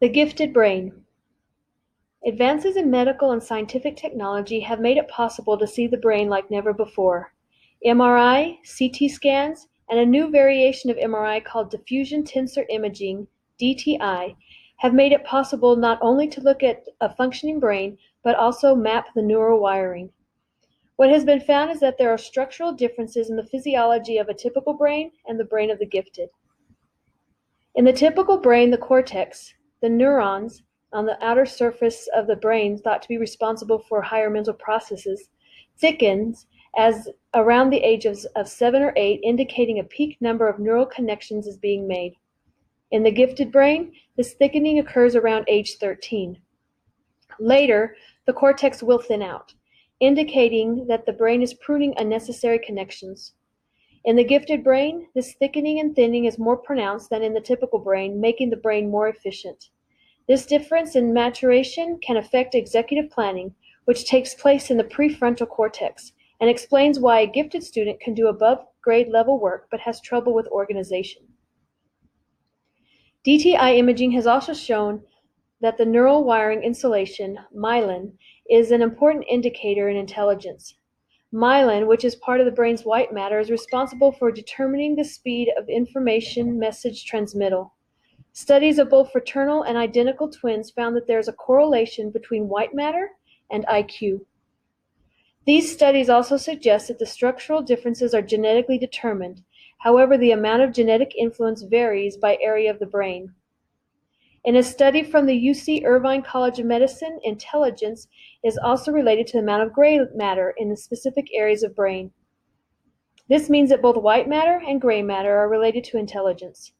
The gifted brain. Advances in medical and scientific technology have made it possible to see the brain like never before. MRI, CT scans, and a new variation of MRI called diffusion tensor imaging, DTI, have made it possible not only to look at a functioning brain, but also map the neural wiring. What has been found is that there are structural differences in the physiology of a typical brain and the brain of the gifted. In the typical brain, the cortex, the neurons on the outer surface of the brain thought to be responsible for higher mental processes, thickens as around the age of 7 or 8, indicating a peak number of neural connections is being made. In the gifted brain, this thickening occurs around age 13. Later, the cortex will thin out, indicating that the brain is pruning unnecessary connections. In the gifted brain, this thickening and thinning is more pronounced than in the typical brain, making the brain more efficient. This difference in maturation can affect executive planning, which takes place in the prefrontal cortex, and explains why a gifted student can do above grade level work but has trouble with organization. DTI imaging has also shown that the neural wiring insulation, myelin, is an important indicator in intelligence. Myelin, which is part of the brain's white matter, is responsible for determining the speed of information message transmittal. Studies of both fraternal and identical twins found that there is a correlation between white matter and IQ. These studies also suggest that the structural differences are genetically determined. However, the amount of genetic influence varies by area of the brain. In a study from the UC Irvine College of Medicine, intelligence is also related to the amount of gray matter in the specific areas of brain. This means that both white matter and gray matter are related to intelligence.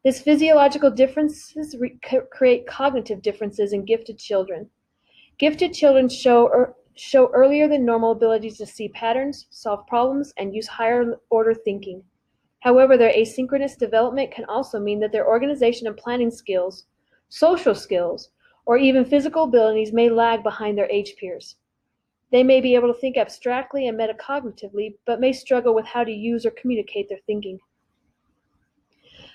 These physiological differences create cognitive differences in gifted children. Gifted children show earlier than normal abilities to see patterns, solve problems, and use higher order thinking. However, their asynchronous development can also mean that their organization and planning skills, social skills, or even physical abilities may lag behind their age peers. They may be able to think abstractly and metacognitively, but may struggle with how to use or communicate their thinking.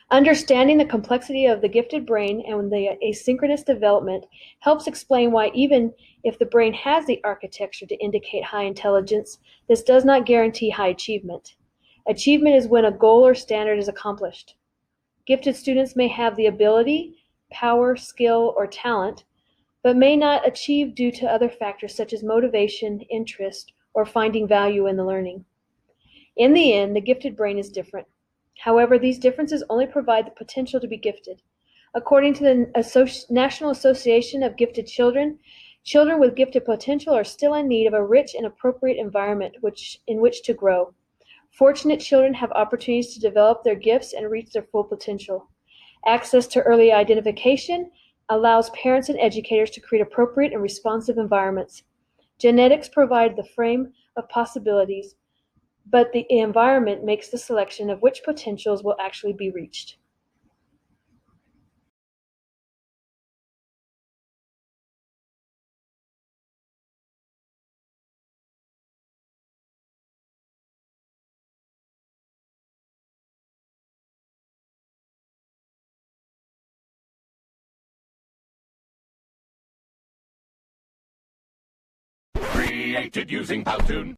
Understanding the complexity of the gifted brain and the asynchronous development helps explain why even if the brain has the architecture to indicate high intelligence, this does not guarantee high achievement. Achievement is when a goal or standard is accomplished. Gifted students may have the ability, power, skill, or talent, but may not achieve due to other factors such as motivation, interest, or finding value in the learning. In the end, the gifted brain is different. However, these differences only provide the potential to be gifted. According to the National Association of Gifted Children, children with gifted potential are still in need of a rich and appropriate environment in which to grow. Fortunate children have opportunities to develop their gifts and reach their full potential. Access to early identification allows parents and educators to create appropriate and responsive environments. Genetics provide the frame of possibilities, but the environment makes the selection of which potentials will actually be reached. Created using Powtoon.